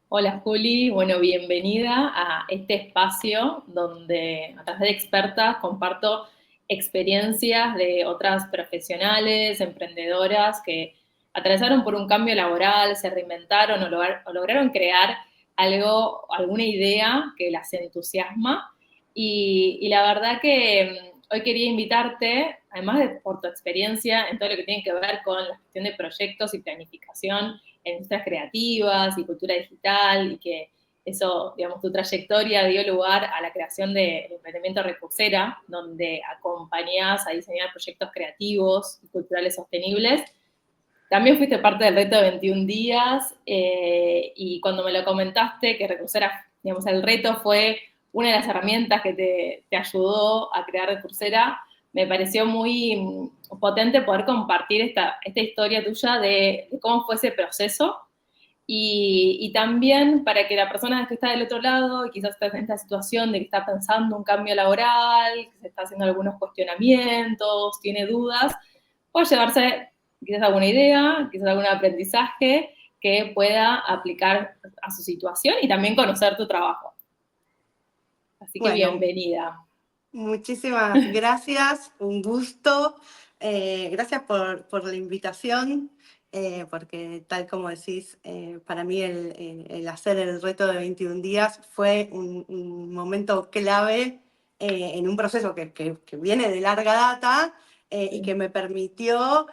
Hola Juli, bueno, bienvenida a este espacio donde a través de expertas comparto experiencias de otras profesionales, emprendedoras que atravesaron por un cambio laboral, se reinventaron o lograron crear algo, alguna idea que las entusiasma. Y la verdad que hoy quería invitarte, además de por tu experiencia en todo lo que tiene que ver con la gestión de proyectos y planificación en industrias creativas y cultura digital, y que eso, digamos, tu trayectoria dio lugar a la creación del emprendimiento Recursera, donde acompañás a diseñar proyectos creativos y culturales sostenibles. También fuiste parte del reto de 21 días, y cuando me lo comentaste, que Recursera, digamos, el reto fue una de las herramientas que te ayudó a crear Recursera, me pareció muy potente poder compartir esta historia tuya de cómo fue ese proceso y también para que la persona que está del otro lado y quizás está en esta situación de que está pensando un cambio laboral, que se está haciendo algunos cuestionamientos, tiene dudas, pueda llevarse quizás alguna idea, quizás algún aprendizaje que pueda aplicar a su situación y también conocer tu trabajo. Así que Bueno, bienvenida. muchísimas gracias, un gusto. Gracias por la invitación, porque tal como decís, para mí el hacer el reto de 21 días fue un momento clave en un proceso que viene de larga data y que me permitió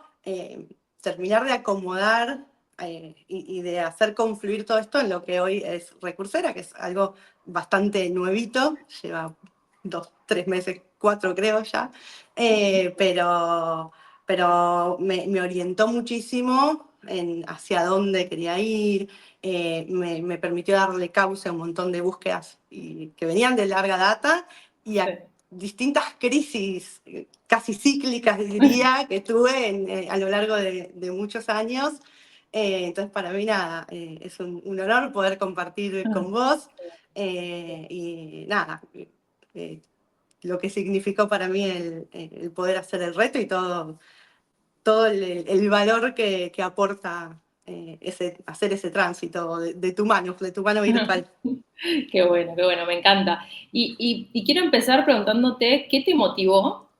terminar de acomodar y de hacer confluir todo esto en lo que hoy es Recursera, que es algo bastante nuevito, lleva 2, 3 meses, 4 creo ya, pero me orientó muchísimo en hacia dónde quería ir, me permitió darle cauce a un montón de búsquedas que venían de larga data y Sí. a distintas crisis casi cíclicas, diría, que tuve a lo largo de muchos años. Entonces, para mí, nada, es un honor poder compartir con vos y nada, eh, lo que significó para mí el poder hacer el reto y todo el valor que aporta hacer ese tránsito de tu mano virtual. Qué bueno, me encanta. Y quiero empezar preguntándote, ¿qué te motivó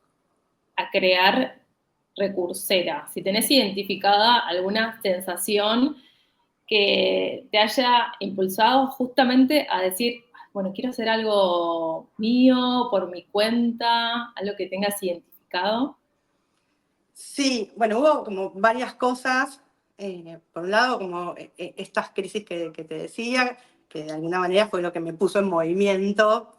a crear Recursera? Si tenés identificada alguna sensación que te haya impulsado justamente a decir, bueno, quiero hacer algo mío, por mi cuenta, algo que tengas identificado. Sí, bueno, hubo como varias cosas. Por un lado, como estas crisis que te decía, que de alguna manera fue lo que me puso en movimiento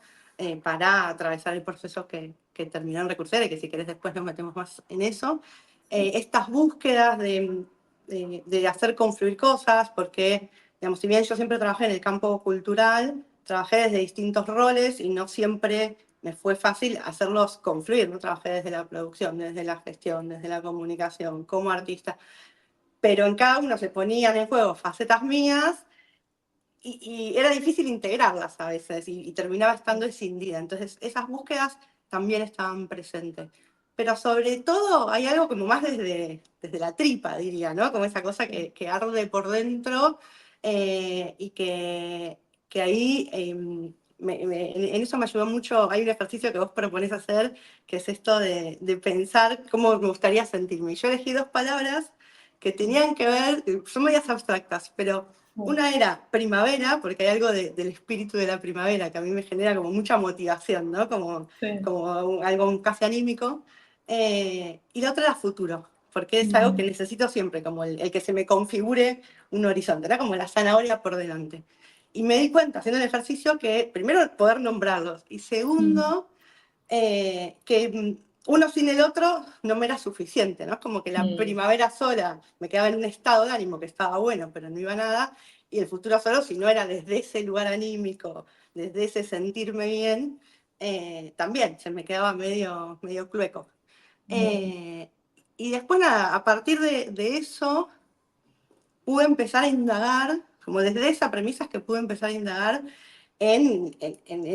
para atravesar el proceso que terminó en Recursera, y que si querés después nos metemos más en eso. Estas búsquedas de hacer confluir cosas, porque, digamos, si bien yo siempre trabajé en el campo cultural, trabajé desde distintos roles y no siempre me fue fácil hacerlos confluir, ¿no? Trabajé desde la producción, desde la gestión, desde la comunicación, como artista, pero en cada uno se ponían en juego facetas mías y era difícil integrarlas a veces y terminaba estando escindida. Entonces esas búsquedas también estaban presentes. Pero sobre todo hay algo como más desde la tripa, diría, ¿no? Como esa cosa que arde por dentro y que ahí en eso me ayudó mucho. Hay un ejercicio que vos proponés hacer, que es esto de pensar cómo me gustaría sentirme. Y yo elegí dos palabras que tenían que ver, son medias abstractas, pero una era primavera, porque hay algo del espíritu de la primavera que a mí me genera como mucha motivación, ¿no? Sí. Como algo casi anímico. Y la otra era futuro, porque es algo que necesito siempre, como el que se me configure un horizonte, era como la zanahoria por delante. Y me di cuenta, haciendo el ejercicio, que primero poder nombrarlos, y segundo, que uno sin el otro no me era suficiente, ¿no? Como que la primavera sola me quedaba en un estado de ánimo que estaba bueno, pero no iba a nada, y el futuro solo, si no era desde ese lugar anímico, desde ese sentirme bien, también se me quedaba medio clueco. Eh, y después, nada, a partir de eso, pude empezar a indagar, como desde esa premisa es que pude empezar a indagar en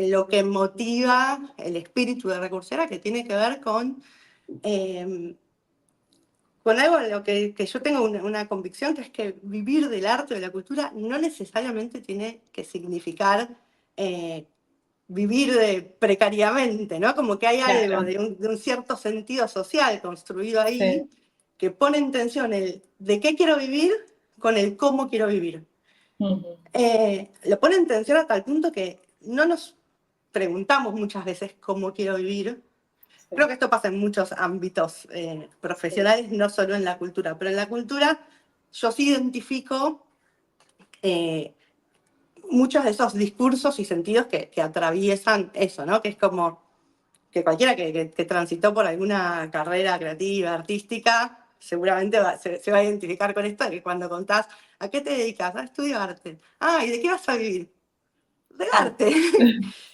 lo que motiva el espíritu de Recursera, que tiene que ver con eh, con algo en lo que yo tengo una convicción, que es que vivir del arte o de la cultura no necesariamente tiene que significar eh, vivir precariamente, ¿no? Como que hay algo Claro, de un cierto sentido social construido ahí sí. que pone en tensión el de qué quiero vivir con el cómo quiero vivir. Ujú, Lo pone en tensión a tal punto que no nos preguntamos muchas veces cómo quiero vivir. sí, Creo que esto pasa en muchos ámbitos sí. profesionales, no solo en la cultura, pero en la cultura yo sí identifico eh, muchos de esos discursos y sentidos que atraviesan eso, ¿no? Que es como que cualquiera que transitó por alguna carrera creativa, artística, seguramente se va a identificar con esto, de que cuando contás, ¿a qué te dedicas? A estudiar arte. Ah, ¿y de qué vas a vivir? Del Sí. arte.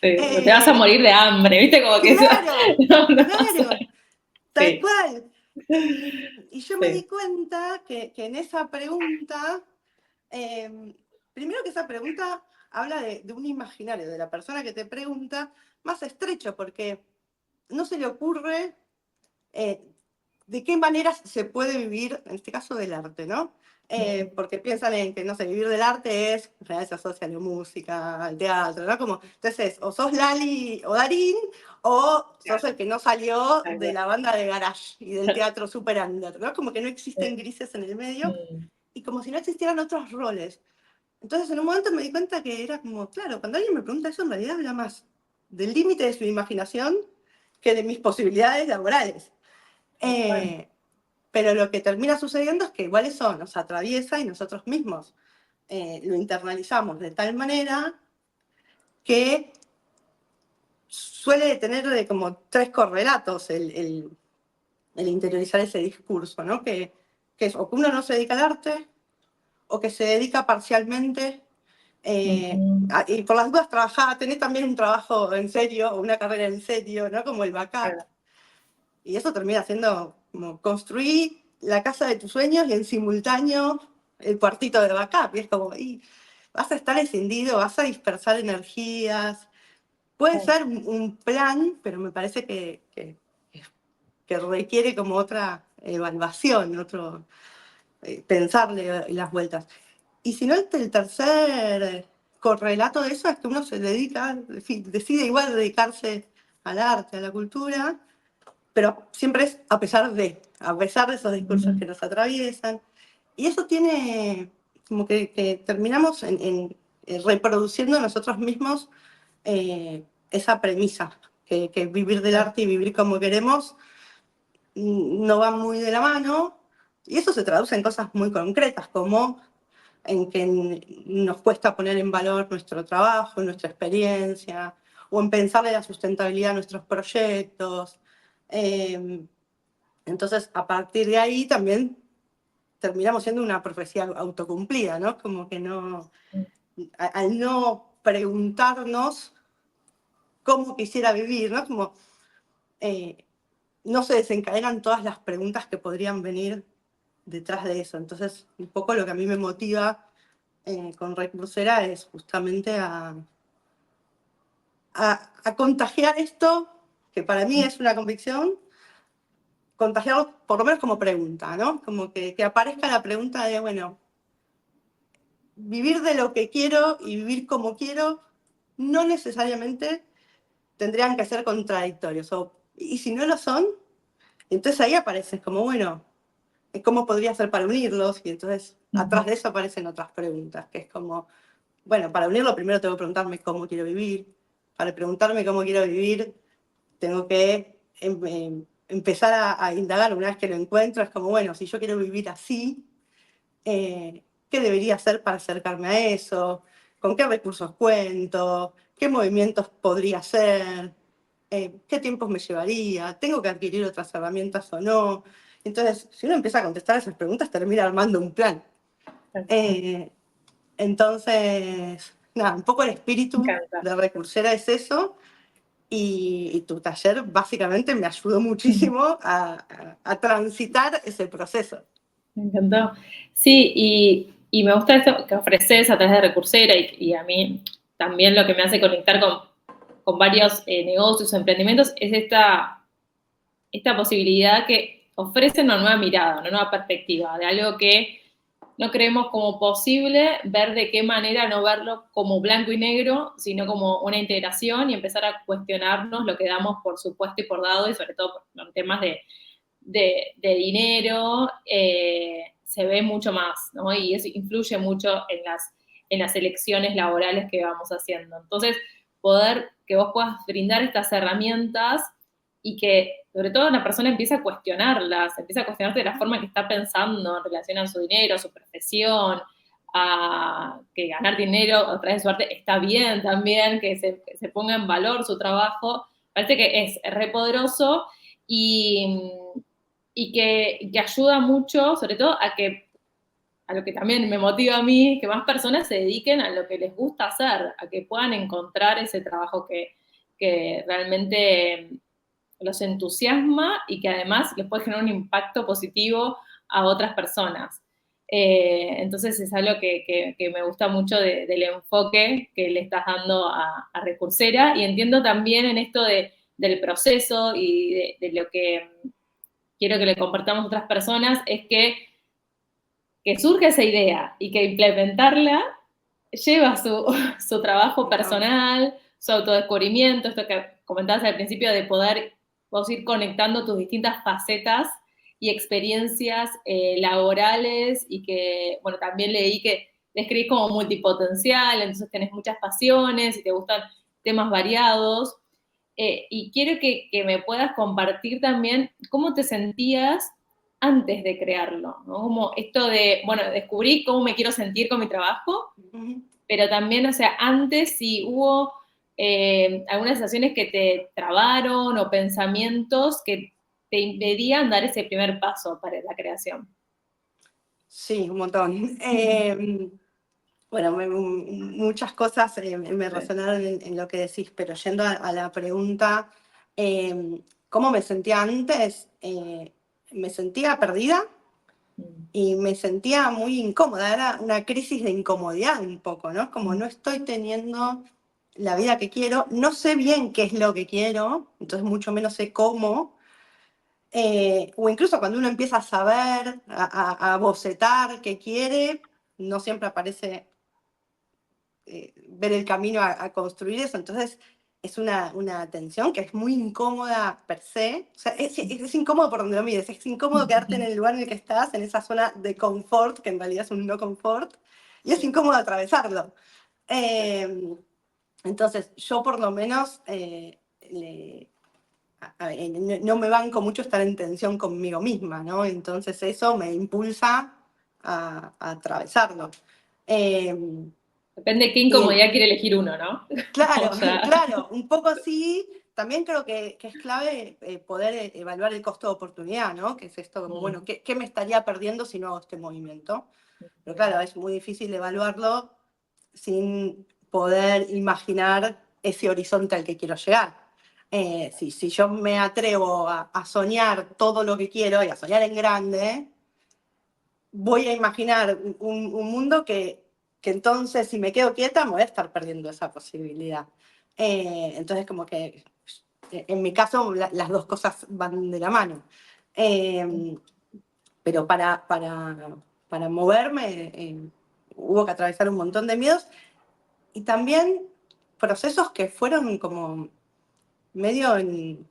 Sí, o te vas a Eh, morir de hambre, ¿viste? Como que eso, claro, no, no claro, pasa. tal Sí, cual. Y yo me di sí. cuenta que en esa pregunta, primero que esa pregunta habla de un imaginario de la persona que te pregunta más estrecho, porque no se le ocurre eh, de qué maneras se puede vivir, en este caso del arte, ¿no? Ujú, Porque piensan en que, no sé, vivir del arte es, en realidad se asocia a la música, al teatro, ¿no? Como, entonces, o sos Lali o Darín, o sos claro, el que no salió tal de cual. la banda de garage y del teatro super under, ¿no? Como que no existen Sí. grises en el medio, Mm, y como si no existieran otros roles. Entonces, en un momento me di cuenta que era como, claro, cuando alguien me pregunta eso, en realidad habla más del límite de su imaginación que de mis posibilidades laborales. tal cual. Eh, pero lo que termina sucediendo es que igual eso nos atraviesa y nosotros mismos lo internalizamos de tal manera que suele tener como tres correlatos el interiorizar ese discurso, ¿no? Que es o que uno no se dedica al arte, o que se dedica parcialmente, Ujú, y por las dudas trabajar, tener también un trabajo en serio, o una carrera en serio, ¿no? Como el backup. claro. Y eso termina siendo como construir la casa de tus sueños y en simultáneo el cuartito de backup. Y es como, y vas a estar escindido, vas a dispersar energías. Puede Sí. ser un plan, pero me parece que requiere como otra evaluación, otro pensarle las vueltas. Y si no, el tercer correlato de eso es que uno se dedica, decide igual dedicarse al arte, a la cultura, pero siempre es a pesar de esos discursos que Ujú, nos atraviesan. Y eso tiene como que terminamos reproduciendo nosotros mismos esa premisa, que vivir del claro. arte y vivir como queremos no van muy de la mano. Y eso se traduce en cosas muy concretas, como en que nos cuesta poner en valor nuestro trabajo, nuestra experiencia, o en pensarle la sustentabilidad a nuestros proyectos. Eh, entonces, a partir de ahí también terminamos siendo una profecía autocumplida, ¿no? Como que no, al no preguntarnos cómo quisiera vivir, ¿no? Como eh, no se desencadenan todas las preguntas que podrían venir detrás de eso. Entonces, un poco lo que a mí me motiva con Recursera es justamente a contagiar esto, que para mí es una convicción, contagiarlo por lo menos como pregunta, ¿no? Como que aparezca la pregunta de, bueno, vivir de lo que quiero y vivir como quiero no necesariamente tendrían que ser contradictorios. Y si no lo son, entonces ahí aparece como, bueno, ¿cómo podría ser para unirlos? Y entonces atrás Ujú, de eso aparecen otras preguntas, que es como, bueno, para unirlo primero tengo que preguntarme cómo quiero vivir. Para preguntarme cómo quiero vivir, tengo que empezar a indagar una vez que lo encuentro. Es como, bueno, si yo quiero vivir así, qué debería hacer para acercarme a eso, con qué recursos cuento, qué movimientos podría hacer, qué tiempos me llevaría, tengo que adquirir otras herramientas o no. Entonces, si uno empieza a contestar esas preguntas, termina armando un plan. tal cual. Eh, entonces, nada, un poco el Me espíritu encanta. de Recursera es eso, y tu taller básicamente me ayudó Ujú, muchísimo a transitar ese proceso. me encantó. Sí, y me gusta esto que ofreces a través de Recursera y a mí también lo que me hace conectar con varios negocios o emprendimientos es esta posibilidad que ofrecen una nueva mirada, una nueva perspectiva de algo que no creemos como posible, ver de qué manera no verlo como blanco y negro, sino como una integración y empezar a cuestionarnos lo que damos por supuesto y por dado, y sobre todo por temas de dinero, se ve mucho más, ¿no? Y eso influye mucho en las elecciones laborales que vamos haciendo. Entonces, poder que vos puedas brindar estas herramientas y que sobre todo una persona empieza a cuestionarlas, empieza a cuestionarte de la forma que está pensando en relación a su dinero, a su profesión, a que ganar dinero a través de su arte está bien también, que se ponga en valor su trabajo, parece que es re poderoso y, que ayuda mucho, sobre todo a lo que también me motiva a mí, que más personas se dediquen a lo que les gusta hacer, a que puedan encontrar ese trabajo que realmente los entusiasma y que además les puede generar un impacto positivo a otras personas. Entonces es algo que me gusta mucho del enfoque que le estás dando a Recursera, y entiendo también en esto del proceso y de lo que quiero que le compartamos a otras personas, es que surge esa idea y que implementarla lleva su trabajo personal, su autodescubrimiento, esto que comentabas al principio de poder vos ir conectando tus distintas facetas y experiencias laborales, y que, bueno, también leí que describís como multipotencial, entonces tenés muchas pasiones y te gustan temas variados. Y quiero que me puedas compartir también cómo te sentías antes de crearlo, ¿no? Como esto de, bueno, descubrí cómo me quiero sentir con mi trabajo, pero también, o sea, antes si hubo algunas sensaciones que te trabaron o pensamientos que te impedían dar ese primer paso para la creación. Sí, un montón. Bueno, muchas cosas me resonaron en lo que decís, pero yendo a la pregunta, ¿cómo me sentía antes? Me sentía perdida y me sentía muy incómoda, era una crisis de incomodidad un poco, ¿no? Como no estoy teniendo la vida que quiero, no sé bien qué es lo que quiero, entonces mucho menos sé cómo. O incluso cuando uno empieza a saber, a bocetar qué quiere, no siempre aparece ver el camino a construir eso. Entonces es una tensión que es muy incómoda per se. O sea, es incómodo por donde lo mires, es incómodo quedarte en el lugar en el que estás, en esa zona de confort, que en realidad es un no confort, y es incómodo atravesarlo. Entonces yo por lo menos no me banco mucho estar en tensión conmigo misma, ¿no? Entonces eso me impulsa a atravesarlo. Eh, Depende de qué y incomodidad quiere elegir uno, ¿no? claro, Como ya. claro, un poco sí. También creo que es clave poder evaluar el costo de oportunidad, ¿no? Que es esto como, bueno, ¿qué me estaría perdiendo si no hago este movimiento? Pero claro, es muy difícil evaluarlo sin poder imaginar ese horizonte al que quiero llegar. Si yo me atrevo a soñar todo lo que quiero y a soñar en grande, voy a imaginar un mundo que entonces, si me quedo quieta, me voy a estar perdiendo esa posibilidad. Entonces, como que en mi caso, las dos cosas van de la mano. Pero para moverme, hubo que atravesar un montón de miedos y también procesos que fueron como medio en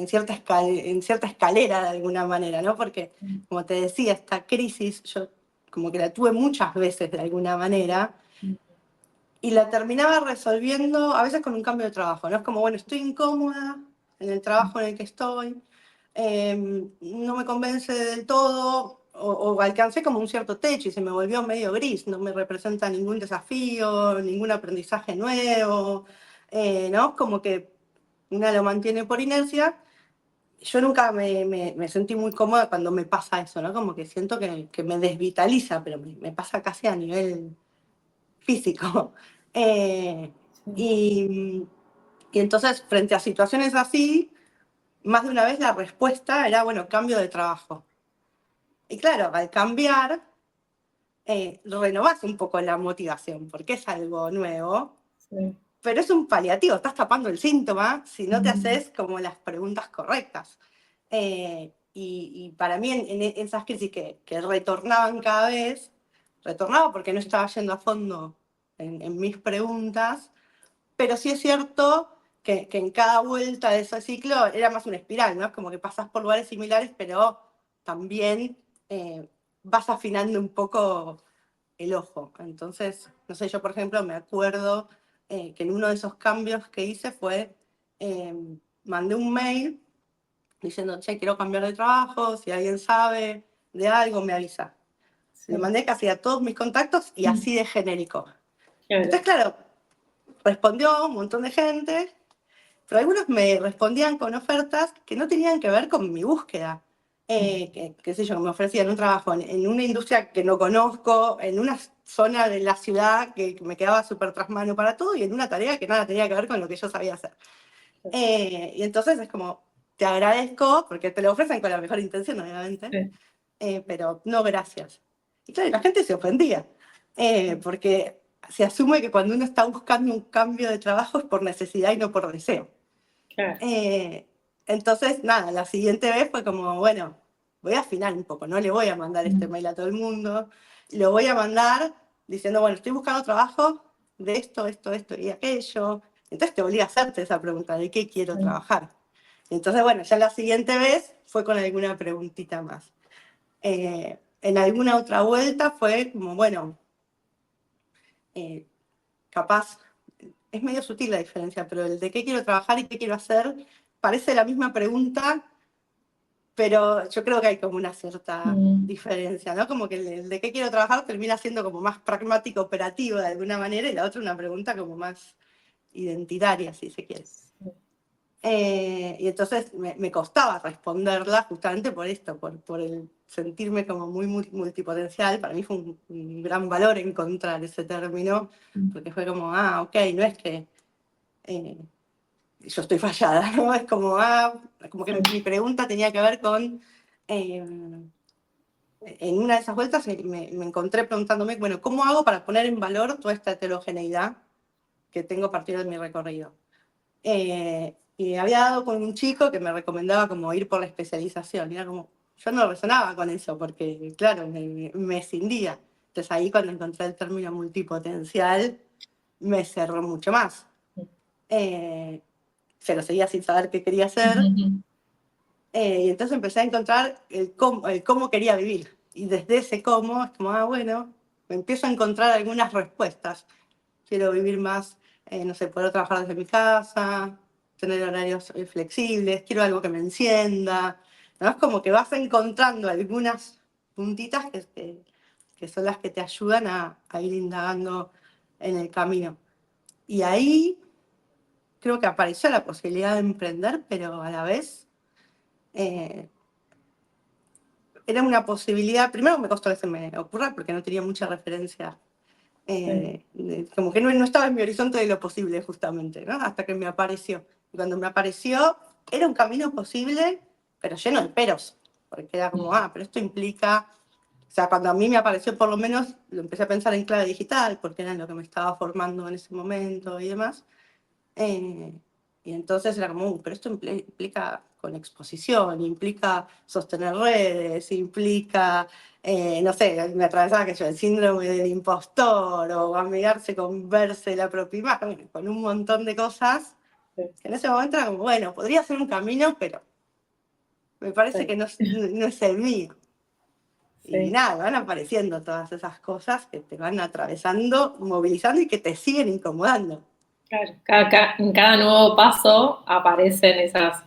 cierta escalera de alguna manera, ¿no? Porque, como te decía, esta crisis yo como que la tuve muchas veces de alguna manera y la terminaba resolviendo a veces con un cambio de trabajo, ¿no? Es como, bueno, estoy incómoda en el trabajo en el que estoy, no me convence del todo, o alcancé como un cierto techo y se me volvió medio gris, no me representa ningún desafío, ningún aprendizaje nuevo, ¿no? Como que una lo mantiene por inercia. Yo nunca me sentí muy cómoda cuando me pasa eso, ¿no? Como que siento que me desvitaliza, pero me pasa casi a nivel físico. Eh, y, y entonces, frente a situaciones así, más de una vez la respuesta era, bueno, cambio de trabajo. Y claro, al cambiar, renovás un poco la motivación, porque es algo nuevo, Sí. pero es un paliativo, estás tapando el síntoma si no te haces como las preguntas correctas. Y para mí en esas crisis que retornaban cada vez, retornaba porque no estaba yendo a fondo en mis preguntas, pero sí es cierto que en cada vuelta de ese ciclo era más una espiral, ¿no? Es como que pasás por lugares similares, pero también vas afinando un poco el ojo. Entonces, no sé, yo por ejemplo me acuerdo que en uno de esos cambios que hice fue, eh, mandé un mail diciendo, che, quiero cambiar de trabajo, si alguien sabe de algo, me avisa. Le Sí. mandé casi a todos mis contactos y así de genérico. Claro. Entonces, claro, respondió un montón de gente, pero algunos me respondían con ofertas que no tenían que ver con mi búsqueda. Qué sé yo, me ofrecían un trabajo en una industria que no conozco, en una zona de la ciudad que me quedaba súper tras mano para todo y en una tarea que nada tenía que ver con lo que yo sabía hacer. Y entonces es como, te agradezco, porque te lo ofrecen con la mejor intención, obviamente, Sí. pero no gracias. Y claro, la gente se ofendía, porque se asume que cuando uno está buscando un cambio de trabajo es por necesidad y no por deseo. Claro. Eh, entonces, nada, la siguiente vez fue como, bueno, voy a afinar un poco, no le voy a mandar este mail a todo el mundo, lo voy a mandar diciendo, bueno, estoy buscando trabajo de esto, esto, esto y aquello. Entonces te volví a hacerte esa pregunta, ¿de qué quiero trabajar? Entonces, bueno, ya la siguiente vez fue con alguna preguntita más. En alguna otra vuelta fue como, bueno, eh, capaz, es medio sutil la diferencia, pero el de qué quiero trabajar y qué quiero hacer parece la misma pregunta, pero yo creo que hay como una cierta Mm. diferencia, ¿no? Como que el de qué quiero trabajar termina siendo como más pragmático, operativo de alguna manera, y la otra una pregunta como más identitaria, si se quiere. Y entonces me costaba responderla justamente por esto, por el sentirme como muy multipotencial. Para mí fue un gran valor encontrar ese término, porque fue como, ah, ok, no es que eh, yo estoy fallada, ¿no? Es como, como que mi pregunta tenía que ver con, eh, en una de esas vueltas me encontré preguntándome, bueno, ¿cómo hago para poner en valor toda esta heterogeneidad que tengo a partir de mi recorrido? Y había dado con un chico que me recomendaba como ir por la especialización, y era como, yo no resonaba con eso, porque claro, me escindía. Entonces ahí cuando encontré el término multipotencial, me cerró mucho más. Se lo seguía sin saber qué quería hacer, y entonces empecé a encontrar el cómo quería vivir. Y desde ese cómo, es como, bueno, me empiezo a encontrar algunas respuestas. Quiero vivir más, no sé, poder trabajar desde mi casa, tener horarios flexibles, quiero algo que me encienda. ¿No? Es como que vas encontrando algunas puntitas que son las que te ayudan a ir indagando en el camino. Y ahí creo que apareció la posibilidad de emprender, pero a la vez eh, era una posibilidad, primero me costó que se me ocurra porque no tenía mucha referencia, como que no estaba en mi horizonte de lo posible justamente, ¿no? Hasta que me apareció. Y cuando me apareció, era un camino posible, pero lleno de peros, porque era como, pero esto implica, o sea, cuando a mí me apareció por lo menos, lo empecé a pensar en clave digital, porque era en lo que me estaba formando en ese momento y demás. Eh, y entonces era como, pero esto implica con exposición, implica sostener redes, implica, no sé, me atravesaba que yo, el síndrome del impostor o amigarse con verse la propia imagen, con un montón de cosas, que en ese momento era como, bueno, podría ser un camino, pero me parece que no es el mío. Y Sí. nada, van apareciendo todas esas cosas que te van atravesando, movilizando y que te siguen incomodando. Claro, en cada nuevo paso aparecen esas,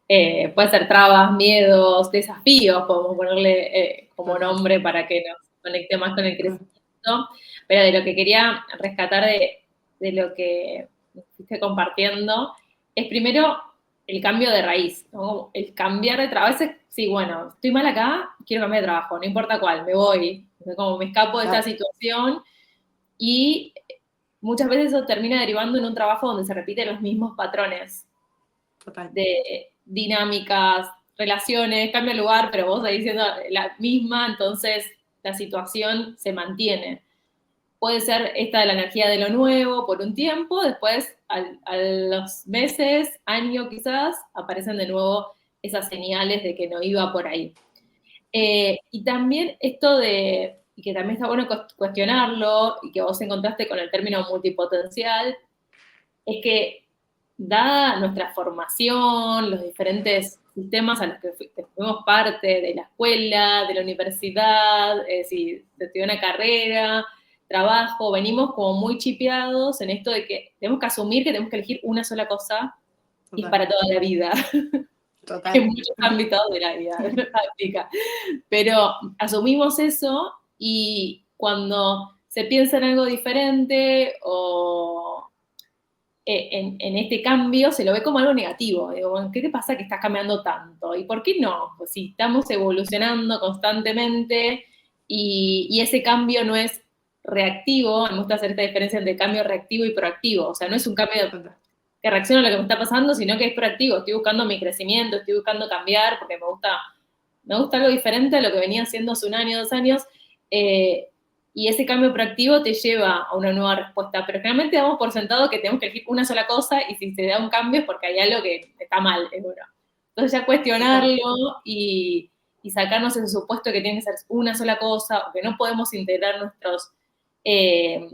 puede ser trabas, miedos, desafíos, podemos ponerle como Total. nombre para que nos conecte más con el crecimiento, pero de lo que quería rescatar de lo que fuiste compartiendo es primero el cambio de raíz, ¿no? El cambiar de trabajo. A veces, sí, bueno, estoy mal acá, quiero cambiar de trabajo, no importa cuál, me voy, como me escapo de esta Claro, situación y muchas veces eso termina derivando en un trabajo donde se repiten los mismos patrones total. de dinámicas, relaciones, cambia el lugar, pero vos seguís siendo la misma, entonces la situación se mantiene. Puede ser esta de la energía de lo nuevo por un tiempo, después a los meses, año quizás, aparecen de nuevo esas señales de que no iba por ahí. Y también esto de, y que también está bueno cuestionarlo, y que vos encontraste con el término multipotencial, es que dada nuestra formación, los diferentes sistemas a los que fuimos parte, de la escuela, de la universidad, si estudié una carrera, trabajo, venimos como muy chipeados en esto de que tenemos que asumir que tenemos que elegir una sola cosa y es Total, para toda la vida. En total. muchos ámbitos de la vida aplica. Pero asumimos eso y cuando se piensa en algo diferente o en este cambio se lo ve como algo negativo. Digo, ¿qué te pasa que estás cambiando tanto? ¿Y por qué no? Pues si estamos evolucionando constantemente y ese cambio no es reactivo, me gusta hacer esta diferencia entre cambio reactivo y proactivo. O sea, no es un cambio Total. que reacciona a lo que me está pasando, sino que es proactivo. Estoy buscando mi crecimiento, estoy buscando cambiar porque me gusta algo diferente a lo que venía haciendo hace un año, 2 años. Eh, y ese cambio proactivo te lleva a una nueva respuesta. Pero generalmente damos por sentado que tenemos que elegir una sola cosa y si se da un cambio es porque hay algo que está mal, es bueno. Entonces ya Total. cuestionarlo y sacarnos ese supuesto que tiene que ser una sola cosa o que no podemos integrar eh,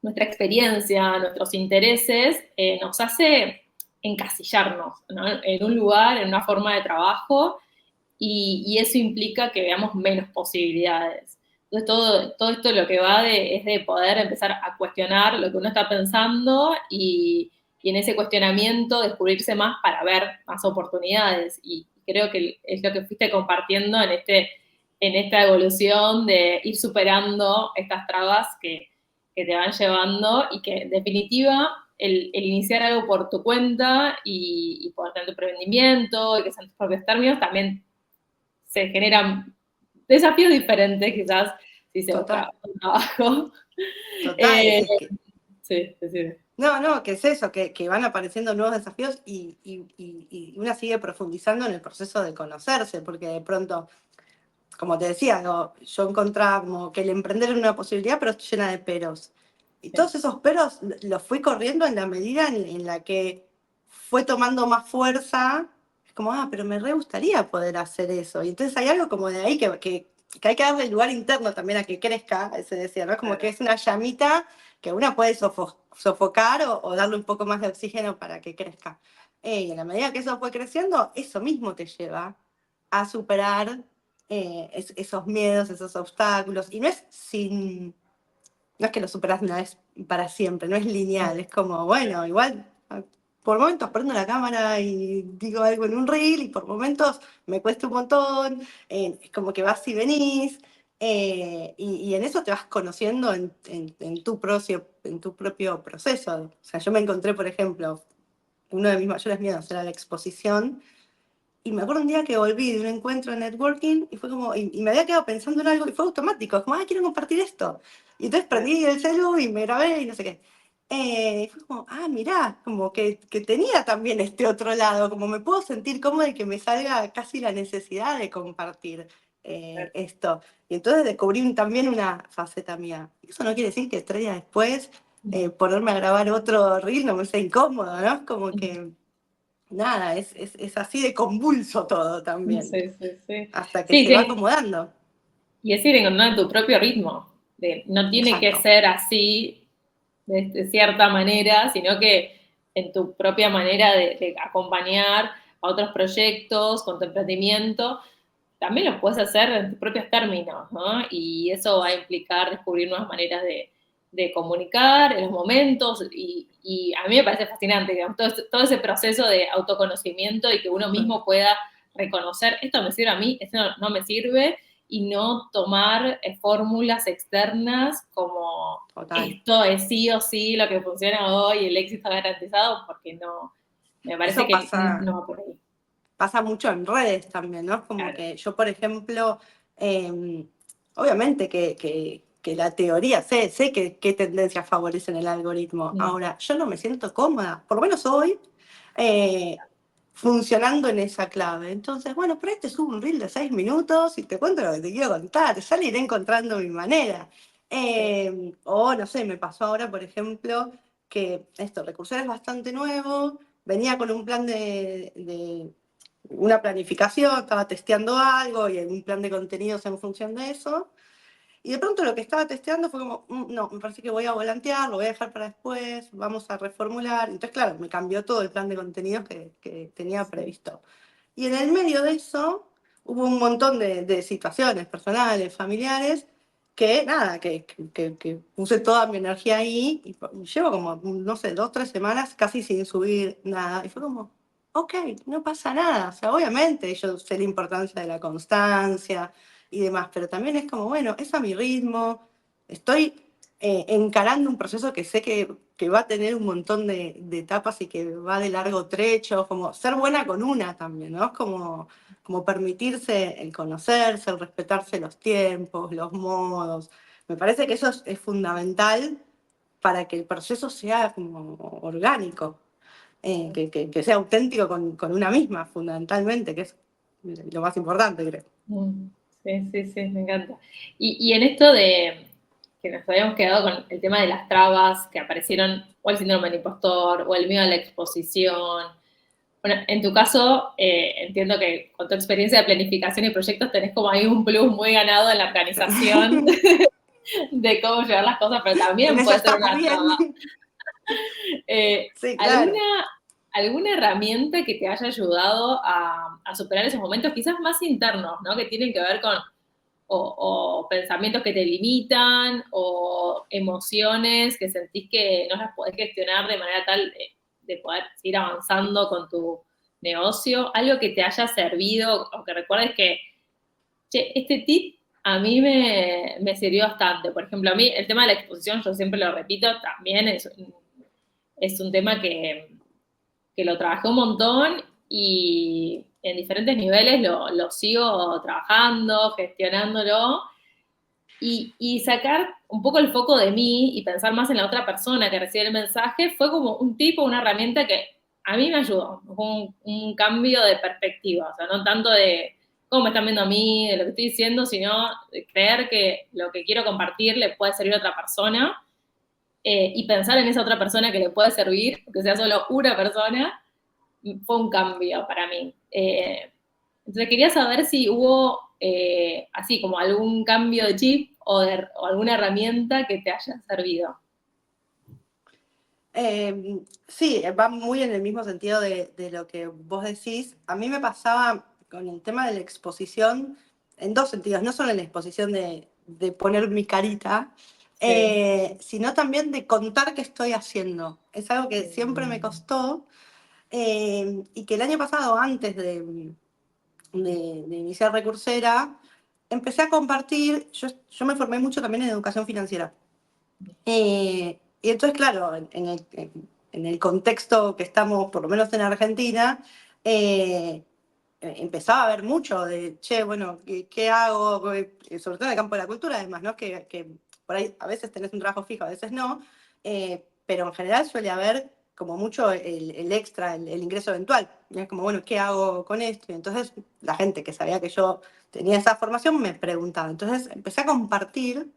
nuestra experiencia, nuestros intereses, nos hace encasillarnos, ¿no? En un lugar, en una forma de trabajo, y eso implica que veamos menos posibilidades. Entonces, todo esto lo que va es de poder empezar a cuestionar lo que uno está pensando y en ese cuestionamiento descubrirse más para ver más oportunidades. Y creo que es lo que fuiste compartiendo en esta evolución de ir superando estas trabas que te van llevando y que en definitiva el iniciar algo por tu cuenta y por tener tu emprendimiento y que sean tus propios términos también se generan desafíos diferentes, quizás, si se Total. busca un trabajo. Total. Eh, Es que, sí, sí, sí. no, no, que es eso, que van apareciendo nuevos desafíos y una sigue profundizando en el proceso de conocerse, porque de pronto, como te decía, yo encontraba como que el emprender era una posibilidad, pero llena de peros. Y Sí. todos esos peros los fui corriendo en la medida en la que fue tomando más fuerza. Es como, pero me re gustaría poder hacer eso. Y entonces hay algo como de ahí que hay que darle lugar interno también a que crezca, se decía, ¿no? Es como que es una llamita que una puede sofocar o darle un poco más de oxígeno para que crezca. Y en la medida que eso fue creciendo, eso mismo te lleva a superar esos miedos, esos obstáculos. Y no es que lo superas una vez para siempre, no es lineal, es como, bueno, igual por momentos prendo la cámara y digo algo en un reel y por momentos me cuesta un montón, es como que vas y venís. Y en eso te vas conociendo en tu propio proceso. O sea, yo me encontré, por ejemplo, uno de mis mayores miedos era la exposición, y me acuerdo un día que volví de un encuentro de networking y fue como, y me había quedado pensando en algo y fue automático, como, quiero compartir esto. Y entonces prendí el celu y me grabé y no sé qué. Y fue como, mirá, como que tenía también este otro lado, como me puedo sentir cómoda y que me salga casi la necesidad de compartir esto. Y entonces descubrí también una faceta mía. Eso no quiere decir que 3 días después ponerme a grabar otro reel no me sea incómodo, ¿no? Como que nada, es así de convulso todo también, Sí, sí, sí. hasta que Sí, se va acomodando. y es ir encontrando tu propio ritmo. No tiene que Exacto. ser así, de cierta manera, sino que en tu propia manera de acompañar a otros proyectos, con tu emprendimiento, también lo puedes hacer en tus propios términos, ¿no? Y eso va a implicar descubrir nuevas maneras de comunicar en los momentos y a mí me parece fascinante, digamos, todo ese proceso de autoconocimiento y que uno mismo pueda reconocer, esto me sirve a mí, esto no me sirve, y no tomar fórmulas externas como Total. esto es sí o sí lo que funciona hoy, el éxito garantizado, porque no, me parece Eso que pasa, no va por ahí. pasa mucho en redes también, ¿no? Como Claro. que yo, por ejemplo, obviamente que la teoría, sé qué tendencias favorecen el algoritmo. Mm. Ahora, yo no me siento cómoda, por lo menos hoy, eh, funcionando en esa clave. Entonces, bueno, por ahí te subo un reel de 6 minutos y te cuento lo que te quiero contar, ya le iré encontrando mi manera. O no sé, me pasó ahora, por ejemplo, que Recursar es bastante nuevo, venía con un plan una planificación, estaba testeando algo y un plan de contenidos en función de eso. Y de pronto lo que estaba testeando fue como, no, me parece que voy a volantear, lo voy a dejar para después, vamos a reformular. Entonces, claro, me cambió todo el plan de contenidos que tenía previsto. Y en el medio de eso hubo un montón de situaciones personales, familiares, que nada, que puse toda mi energía ahí y llevo como, no sé, 2, 3 semanas casi sin subir nada. Y fue como, ok, no pasa nada. O sea, obviamente yo sé la importancia de la constancia y demás, pero también es como, bueno, es a mi ritmo, estoy encarando un proceso que sé que va a tener un montón de etapas y que va de largo trecho, como ser buena con una también, ¿no? Como permitirse el conocerse, el respetarse los tiempos, los modos. Me parece que eso es fundamental para que el proceso sea como orgánico, que sea auténtico con una misma, fundamentalmente, que es lo más importante, creo. Sí, sí, sí, me encanta. Y en esto de que nos habíamos quedado con el tema de las trabas que aparecieron, o el síndrome del impostor, o el miedo a la exposición. Bueno, en tu caso, entiendo que con tu experiencia de planificación y proyectos tenés como ahí un plus muy ganado en la organización de cómo llevar las cosas, pero En también eso puede ser estamos una traba. bien. Sí, claro. ¿Alguna herramienta que te haya ayudado a superar esos momentos quizás más internos, ¿no? Que tienen que ver con o pensamientos que te limitan o emociones que sentís que no las podés gestionar de manera tal de poder seguir avanzando con tu negocio? Algo que te haya servido o que recuerdes que, che, este tip a mí me sirvió bastante. Por ejemplo, a mí el tema de la exposición, yo siempre lo repito, también es un tema que lo trabajé un montón y en diferentes niveles lo sigo trabajando, gestionándolo y sacar un poco el foco de mí y pensar más en la otra persona que recibe el mensaje fue como un tipo, una herramienta que a mí me ayudó, fue un cambio de perspectiva, o sea, no tanto de cómo me están viendo a mí, de lo que estoy diciendo, sino de creer que lo que quiero compartir le puede servir a otra persona y pensar en esa otra persona que le puede servir, que sea solo una persona, fue un cambio para mí. Entonces quería saber si hubo así como algún cambio de chip o alguna herramienta que te haya servido. Sí, va muy en el mismo sentido de lo que vos decís. A mí me pasaba con el tema de la exposición en dos sentidos, no solo en la exposición de poner mi carita, Sí. sino también de contar qué estoy haciendo. Es algo que siempre me costó y que el año pasado, antes de iniciar Recursera, empecé a compartir, yo me formé mucho también en educación financiera. Y entonces, claro, en el contexto que estamos, por lo menos en Argentina, empezaba a haber mucho de, che, bueno, ¿qué hago? Sobre todo en el campo de la cultura, además, ¿no? Que por ahí a veces tenés un trabajo fijo, a veces no, pero en general suele haber como mucho el extra, el ingreso eventual. Y es como, bueno, ¿qué hago con esto? Y entonces la gente que sabía que yo tenía esa formación me preguntaba. Entonces empecé a compartir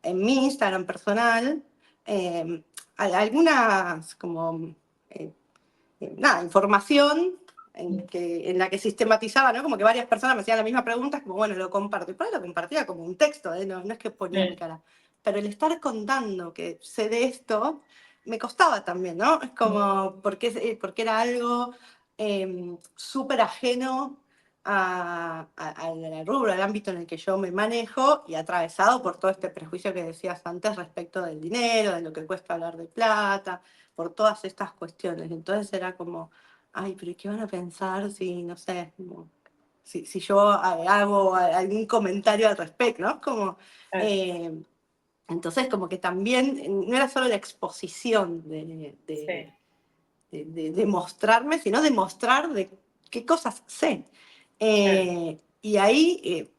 en mi Instagram personal eh, algunas como eh, nada, información en la que sistematizaba, ¿no? Como que varias personas me hacían las mismas preguntas, como bueno, lo comparto. Y por ahí lo compartía como un texto, no es que ponía mi Sí, cara. Pero el estar contando que sé de esto, me costaba también, ¿no? Es como, porque era algo súper ajeno al rubro, al ámbito en el que yo me manejo y atravesado por todo este prejuicio que decías antes respecto del dinero, de lo que cuesta hablar de plata, por todas estas cuestiones. Entonces era como, ay, pero ¿qué van a pensar si, no sé, si yo hago algún comentario al respecto, ¿no? Como, claro, eh, entonces como que también no era solo la exposición sí, de mostrarme, sino de mostrar de qué cosas sé. claro. Y ahí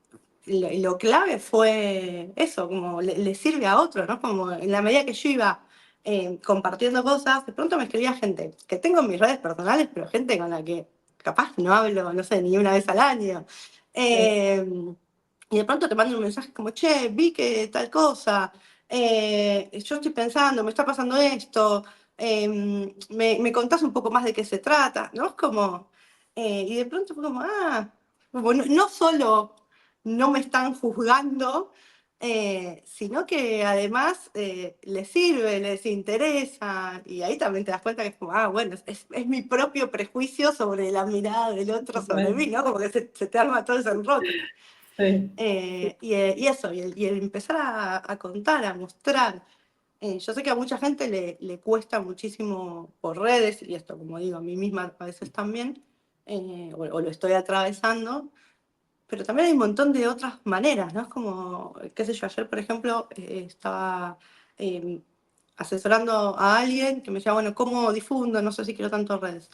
lo clave fue eso, como le sirve a otro, ¿no? Como en la medida que yo iba compartiendo cosas, de pronto me escribía gente que tengo en mis redes personales, pero gente con la que capaz no hablo, no sé, ni una vez al año. Sí. Eh, y de pronto te mando un mensaje como, che, vi que tal cosa, yo estoy pensando, me está pasando esto, me contás un poco más de qué se trata, ¿no? Es como, Y de pronto fue como, como no solo no me están juzgando, sino que además les sirve, les interesa, y ahí también te das cuenta que es como, bueno, es mi propio prejuicio sobre la mirada del otro sobre Total. mí, ¿no? Como que se te arma todo ese enroque. Sí, Y eso, y el empezar a contar, a mostrar. Yo sé que a mucha gente le cuesta muchísimo por redes, y esto, como digo, a mí misma a veces también, o lo estoy atravesando, pero también hay un montón de otras maneras, ¿no? Es como, qué sé yo, ayer, por ejemplo, estaba eh, asesorando a alguien que me decía, bueno, ¿cómo difundo? No sé si quiero tanto redes.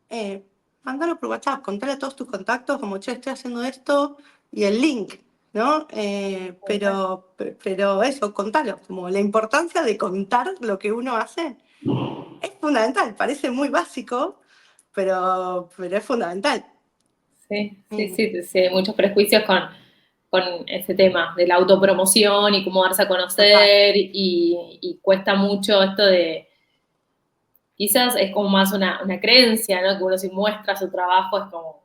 Eh, Mándalo por WhatsApp, contale a todos tus contactos, como, che, estoy haciendo esto, y el link, ¿no? Pero eso, contalo, como la importancia de contar lo que uno hace es fundamental, parece muy básico, pero es fundamental. sí, sí, Eh, sí, sí, hay muchos prejuicios con ese tema de la autopromoción y cómo darse a Total. conocer y cuesta mucho esto de, quizás es como más una creencia, ¿no? Que uno si muestra su trabajo es como,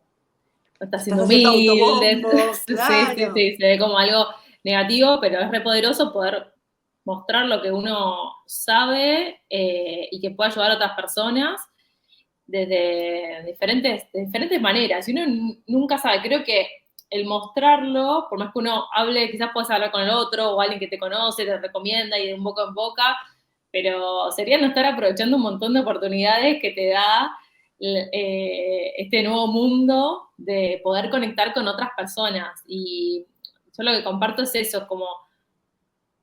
no está Te estás siendo haciendo humilde, autobombo, sí, sí, claro. sí, se ve como algo negativo, pero es re poderoso poder mostrar lo que uno sabe y que pueda ayudar a otras personas de diferentes maneras. Y uno nunca sabe, creo que el mostrarlo, por más que uno hable, quizás puedas hablar con el otro o alguien que te conoce, te recomienda y de un boca en boca, pero sería no estar aprovechando un montón de oportunidades que te da este nuevo mundo de poder conectar con otras personas. Y yo lo que comparto es eso, como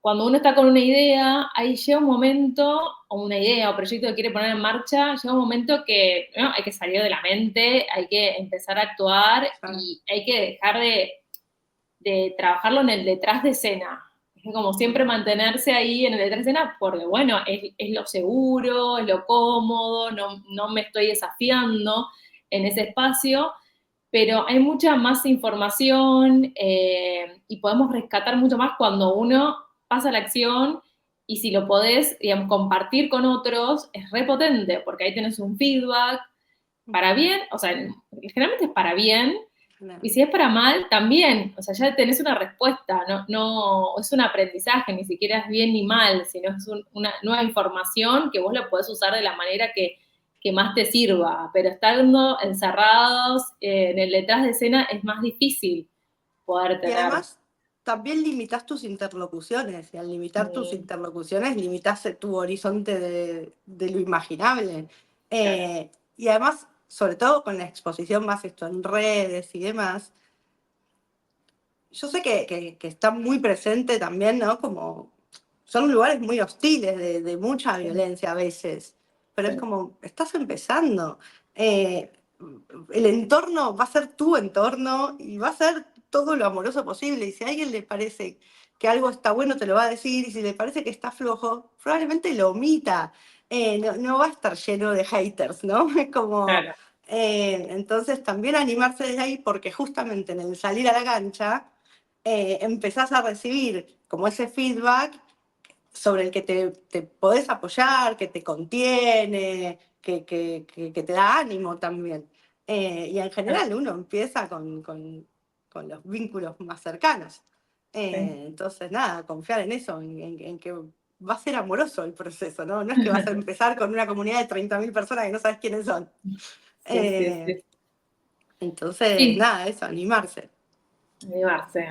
cuando uno está con una idea, ahí llega un momento, o una idea o proyecto que quiere poner en marcha, llega un momento que ¿no? Hay que salir de la mente, hay que empezar a actuar Ya. y hay que dejar de trabajarlo en el detrás de escena. Es como siempre mantenerse ahí en el detrás de escena, porque bueno, es lo seguro, es lo cómodo, no me estoy desafiando en ese espacio, pero hay mucha más información y podemos rescatar mucho más cuando uno pasa la acción y si lo podés, digamos, compartir con otros, es repotente, porque ahí tenés un feedback para bien, o sea, generalmente es para bien, y si es para mal, también, o sea, ya tenés una respuesta, no es un aprendizaje, ni siquiera es bien ni mal, sino es una nueva información que vos la podés usar de la manera que más te sirva, pero estando encerrados en el detrás de escena es más difícil poder Y tener. además, también limitas tus interlocuciones, y al limitar tus mm, interlocuciones, limitas tu horizonte de lo imaginable. claro, Y además, sobre todo con la exposición más esto en redes y demás, yo sé que está muy presente también, ¿no? Como son lugares muy hostiles, de mucha sí, violencia a veces, pero es sí, como, estás empezando. Eh, el entorno va a ser tu entorno y va a ser todo lo amoroso posible. Y si a alguien le parece que algo está bueno, te lo va a decir, y si le parece que está flojo, probablemente lo omita. No va a estar lleno de haters, ¿no? Es como, claro, entonces también animarse desde ahí, porque justamente en el salir a la cancha, empezás a recibir como ese feedback sobre el que te podés apoyar, que te contiene, que te da ánimo también. Y en claro, general uno empieza con los vínculos más cercanos. sí. Entonces, nada, confiar en eso, en que va a ser amoroso el proceso, ¿no? No es que vas a empezar con una comunidad de 30.000 personas que no sabes quiénes son. Sí, sí, Eh, sí. entonces, Sí, nada, eso, animarse.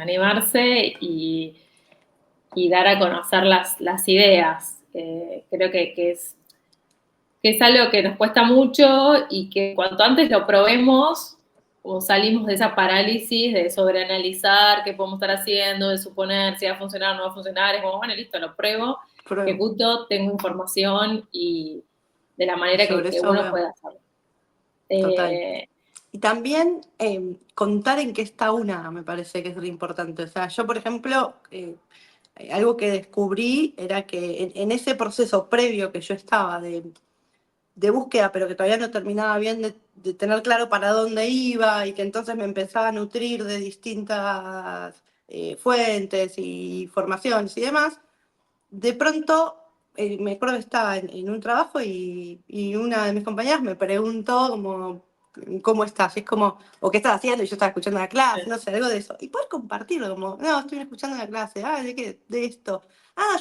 animarse y dar a conocer las ideas. Creo que es algo que nos cuesta mucho y que cuanto antes lo probemos, o salimos de esa parálisis de sobreanalizar qué podemos estar haciendo, de suponer si va a funcionar o no va a funcionar, es como, bueno, listo, lo pruebo, Pruebo. ejecuto, tengo información y de la Y manera sobre que eso uno veo. pueda hacerlo. Total. Eh, Y también contar en qué está una, me parece que es re importante. O sea, yo, por ejemplo, algo que descubrí era que en ese proceso previo que yo estaba de búsqueda, pero que todavía no terminaba bien de tener claro para dónde iba, y que entonces me empezaba a nutrir de distintas fuentes y formaciones y demás, de pronto me acuerdo que estaba en un trabajo, y una de mis compañeras me preguntó como, ¿cómo estás? Y es como, o qué estás haciendo, y yo estaba escuchando la clase, no sé, algo de eso. Y poder compartirlo, como, no, estoy escuchando la clase, ¿de qué? De esto.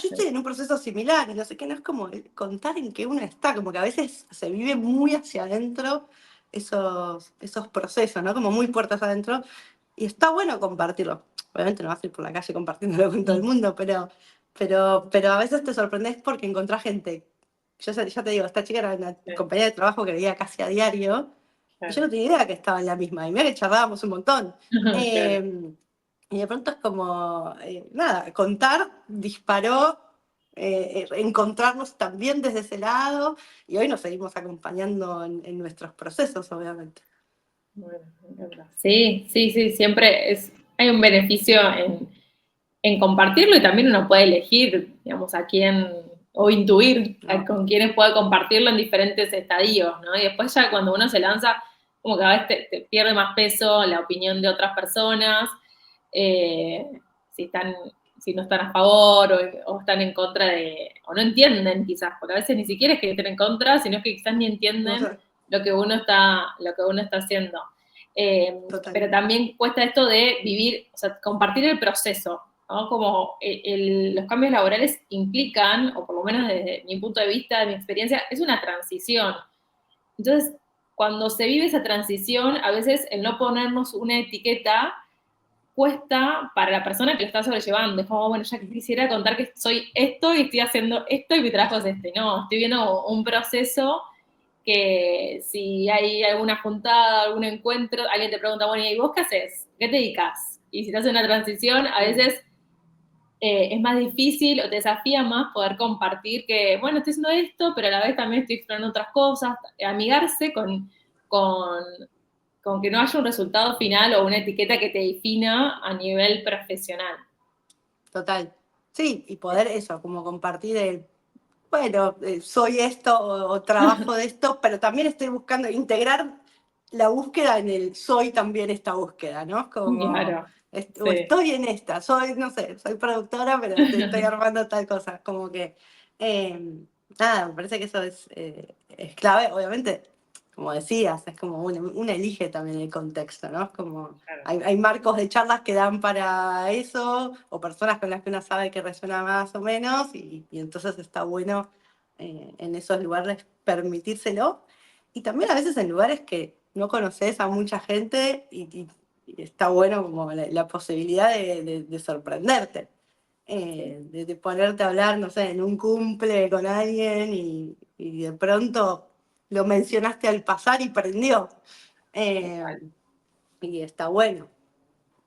Yo estoy en un proceso similar, y no sé qué, no es como contar en qué uno está, como que a veces se vive muy hacia adentro esos procesos, ¿no? Como muy puertas adentro, y está bueno compartirlo. Obviamente no vas a ir por la calle compartiéndolo con todo el mundo, pero a veces te sorprendes porque encontrás gente. Ya te digo, esta chica era una compañera de trabajo que veía casi a diario, y yo Claro. no tenía idea que estaba en la misma, y mira que charlábamos un montón. Claro. Y de pronto es como, nada, contar disparó, encontrarnos también desde ese lado, y hoy nos seguimos acompañando en nuestros procesos, obviamente. Bueno, me encanta. Sí, sí, sí, siempre hay un beneficio en compartirlo y también uno puede elegir, digamos, a quién, o intuir ¿No? con quiénes puede compartirlo en diferentes estadios, ¿no? Y después ya cuando uno se lanza, como que a veces te pierde más peso la opinión de otras personas, eh, si están, si no están a favor o están en contra o no entienden quizás, porque a veces ni siquiera es que estén en contra, sino que quizás ni No entienden sé, lo que uno está haciendo. Pero total. también cuesta esto de vivir, o sea, compartir el proceso, ¿no? Como los cambios laborales implican, o por lo menos desde mi punto de vista, de mi experiencia, es una transición. Entonces, cuando se vive esa transición, a veces el no ponernos una etiqueta cuesta para la persona que lo está sobrellevando. Es como, bueno, ya quisiera contar que soy esto y estoy haciendo esto y mi trabajo es este. No, estoy viendo un proceso que si hay alguna juntada, algún encuentro, alguien te pregunta, bueno, ¿y vos qué haces? ¿Qué te dedicas? Y si te hace una transición, a veces es más difícil o te desafía más poder compartir que, bueno, estoy haciendo esto, pero a la vez también estoy explorando otras cosas, amigarse con, con que no haya un resultado final o una etiqueta que te defina a nivel profesional. Total. Sí, y poder eso, como compartir bueno, soy esto o trabajo de esto, pero también estoy buscando integrar la búsqueda en el soy también esta búsqueda, ¿no? Como, Claro, o sí. estoy en esta, soy, no sé, soy productora, pero te estoy armando tal cosa. Como que, nada, me parece que eso es clave. Obviamente, como decías, es como uno elige también el contexto, ¿no? Es como, Claro. hay marcos de charlas que dan para eso, o personas con las que uno sabe que resuena más o menos, y entonces está bueno en esos lugares permitírselo. Y también a veces en lugares que no conoces a mucha gente y está bueno como la posibilidad de sorprenderte. Sí. De ponerte a hablar, no sé, en un cumple con alguien y de pronto lo mencionaste al pasar y prendió. Eh, y está bueno.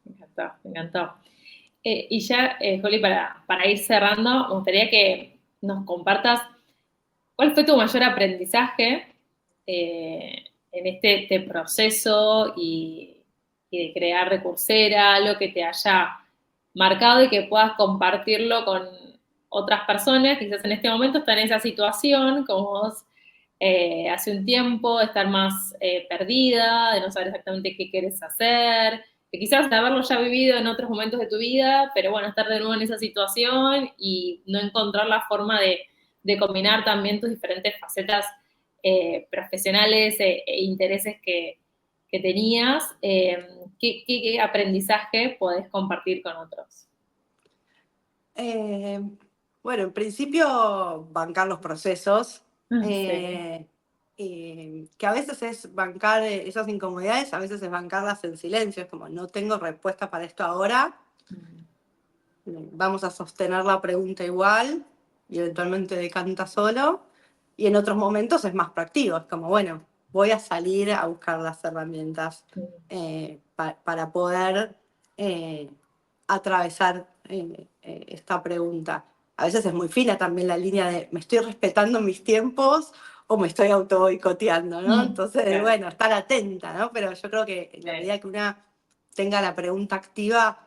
Me encantó, me encantó. Y ya, Juli, para ir cerrando, me gustaría que nos compartas cuál fue tu mayor aprendizaje en este proceso y de crear Recursera, algo que te haya marcado y que puedas compartirlo con otras personas, quizás en este momento están en esa situación, como vos hace un tiempo, de estar más perdida, de no saber exactamente qué quieres hacer, de quizás de haberlo ya vivido en otros momentos de tu vida, pero bueno, estar de nuevo en esa situación y no encontrar la forma de combinar también tus diferentes facetas profesionales e intereses que tenías. ¿Qué aprendizaje podés compartir con otros? Eh, bueno, en principio bancar los procesos, Sí. que a veces es bancar esas incomodidades, a veces es bancarlas en silencio, es como no tengo respuesta para esto ahora, vamos a sostener la pregunta igual y eventualmente decanta solo, y en otros momentos es más proactivo, es como, bueno, voy a salir a buscar las herramientas para poder eh, atravesar esta pregunta. A veces es muy fina también la línea de me estoy respetando mis tiempos o me estoy auto boicoteando, ¿no? Entonces, Claro. bueno, estar atenta, ¿no? Pero yo creo que en la medida que una tenga la pregunta activa,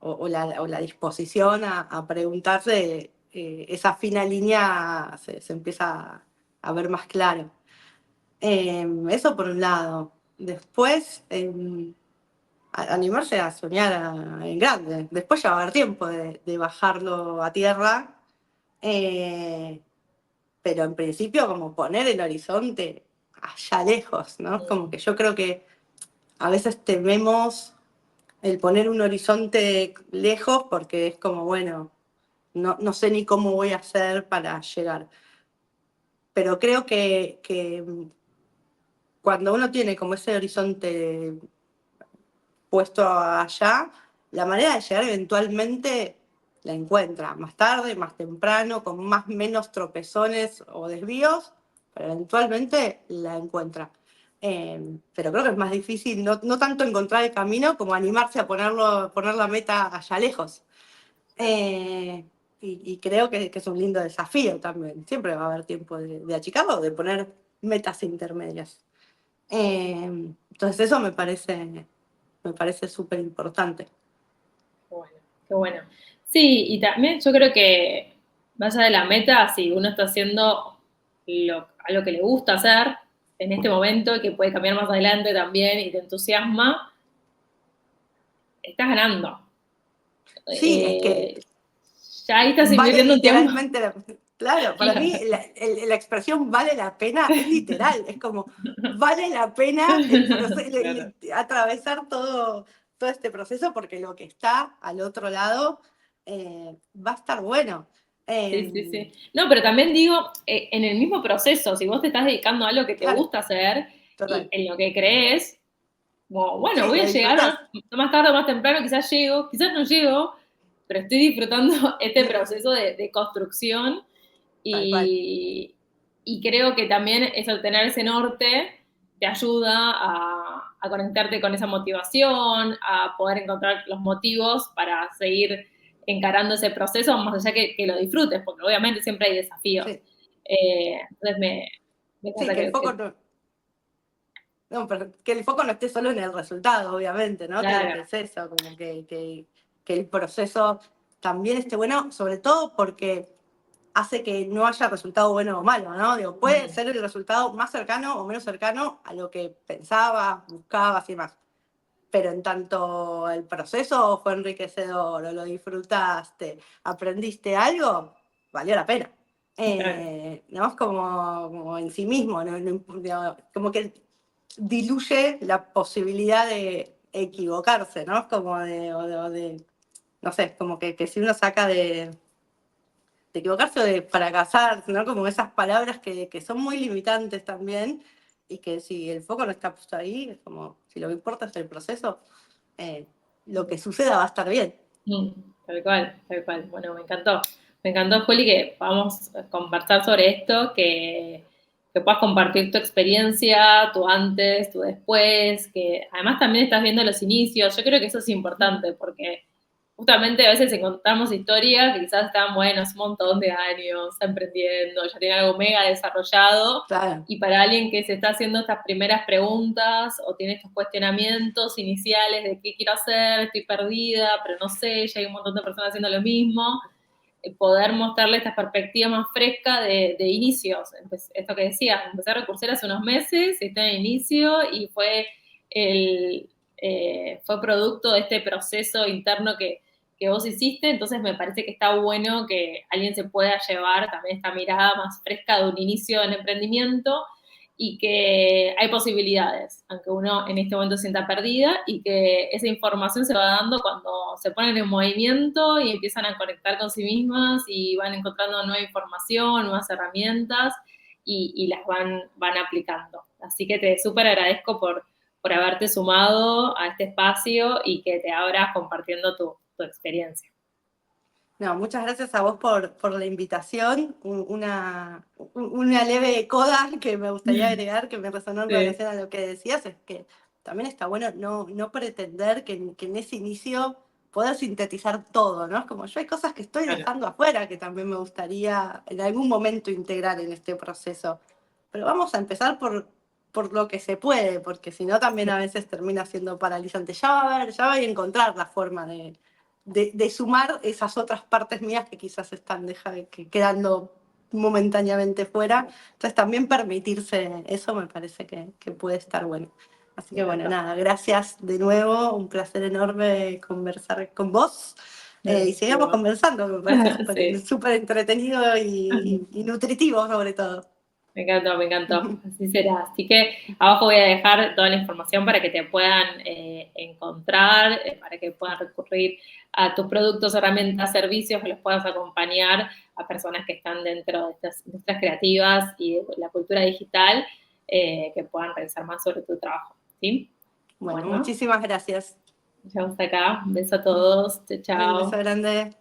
o la disposición a preguntarse, esa fina línea se empieza a ver más claro. Eso por un lado. Después, animarse a soñar en grande. Después ya va a haber tiempo de bajarlo a tierra. eh, pero en principio como poner el horizonte allá lejos, ¿no? Como Mm. que yo creo que a veces tememos el poner un horizonte lejos porque es como, bueno, no sé ni cómo voy a hacer para llegar. Pero creo que cuando uno tiene como ese horizonte puesto allá, la manera de llegar eventualmente la encuentra, más tarde, más temprano, con más menos tropezones o desvíos, pero eventualmente la encuentra. Pero creo que es más difícil no tanto encontrar el camino como animarse a poner la meta allá lejos. Eh, y creo que es un lindo desafío también. Siempre va a haber tiempo de achicarlo o de poner metas intermedias. Entonces eso me parece súper importante. Qué bueno, qué bueno. Sí, y también yo creo que más allá de la meta, si uno está haciendo a lo que le gusta hacer en este momento y que puede cambiar más adelante también y te entusiasma, estás ganando. Sí, es que Eh, ya ahí estás vale invirtiendo un tiempo. literalmente, claro, para mí Claro, la expresión vale la pena es literal, es como vale la pena el proceso, claro. atravesar todo este proceso porque lo que está al otro lado va a estar bueno. Sí, sí, Eh, sí. No, pero también digo, en el mismo proceso, si vos te estás dedicando a algo que te claro, gusta hacer y total. en lo que crees, como, bueno, Sí, voy lo a llegar disfrutás, más tarde o más temprano, quizás llego, quizás no llego, pero estoy disfrutando este proceso de construcción tal cual. y creo que también eso, tener ese norte te ayuda a conectarte con esa motivación, a poder encontrar los motivos para seguir encarando ese proceso, más allá que lo disfrutes, porque obviamente siempre hay desafíos. Sí, Entonces me sí, encanta que el foco que no, no, pero que el foco no esté solo en el resultado, obviamente, ¿no? claro, Que es eso, como que el proceso también esté bueno, sobre todo porque hace que no haya resultado bueno o malo, ¿no? Digo, puede mm, ser el resultado más cercano o menos cercano a lo que pensabas, buscabas y más. Pero en tanto el proceso fue enriquecedor, o lo disfrutaste, aprendiste algo, valió la pena. claro. ¿No? Es como en sí mismo, digamos, como que diluye la posibilidad de equivocarse, ¿no? Como no sé, como que si uno saca de equivocarse o de fracasar, ¿no? Como esas palabras que son muy limitantes también y que si el foco no está puesto ahí, es como si lo que importa es el proceso, eh, lo que suceda va a estar bien. Mm, tal cual, tal cual. Bueno, me encantó. Me encantó, Juli, que podamos conversar sobre esto, que puedas compartir tu experiencia, tu antes, tu después, que además también estás viendo los inicios. Yo creo que eso es importante porque justamente a veces encontramos historias que quizás están, bueno, hace un montón de años, está emprendiendo, ya tiene algo mega desarrollado, Claro, y para alguien que se está haciendo estas primeras preguntas o tiene estos cuestionamientos iniciales de qué quiero hacer, estoy perdida, pero no sé, ya hay un montón de personas haciendo lo mismo, poder mostrarle esta perspectiva más fresca de inicios. Esto que decías, empecé a recursar hace unos meses, está en inicio y fue producto de este proceso interno que vos hiciste, entonces me parece que está bueno que alguien se pueda llevar también esta mirada más fresca de un inicio en emprendimiento y que hay posibilidades, aunque uno en este momento se sienta perdida y que esa información se va dando cuando se ponen en movimiento y empiezan a conectar con sí mismas y van encontrando nueva información, nuevas herramientas y las van aplicando. Así que te súper agradezco por haberte sumado a este espacio y que te abras compartiendo tu experiencia. no, muchas gracias a vos por la invitación, una leve coda que me gustaría agregar, que me resonó en Sí, relación a lo que decías, es que también está bueno no pretender que en ese inicio poder sintetizar todo, ¿no? Es como yo hay cosas que estoy claro. dejando afuera que también me gustaría en algún momento integrar en este proceso. Pero vamos a empezar por lo que se puede, porque si no también a veces termina siendo paralizante. Ya voy a encontrar la forma de sumar esas otras partes mías que quizás están quedando momentáneamente fuera. Entonces también permitirse eso me parece que puede estar bueno. Así Me que bueno, encantó. nada, gracias de nuevo, un placer enorme conversar con vos. Y sigamos Igual. conversando, me parece súper Sí, súper entretenido y nutritivo sobre todo. Me encantó, me encantó. Así será. Así que abajo voy a dejar toda la información para que te puedan encontrar, para que puedan recurrir a tus productos, herramientas, servicios, que los puedas acompañar a personas que están dentro de estas industrias creativas y de la cultura digital, que puedan revisar más sobre tu trabajo. ¿Sí? Bueno, muchísimas gracias. Ya vamos acá. Un beso a todos. Chao, Un beso chao. grande.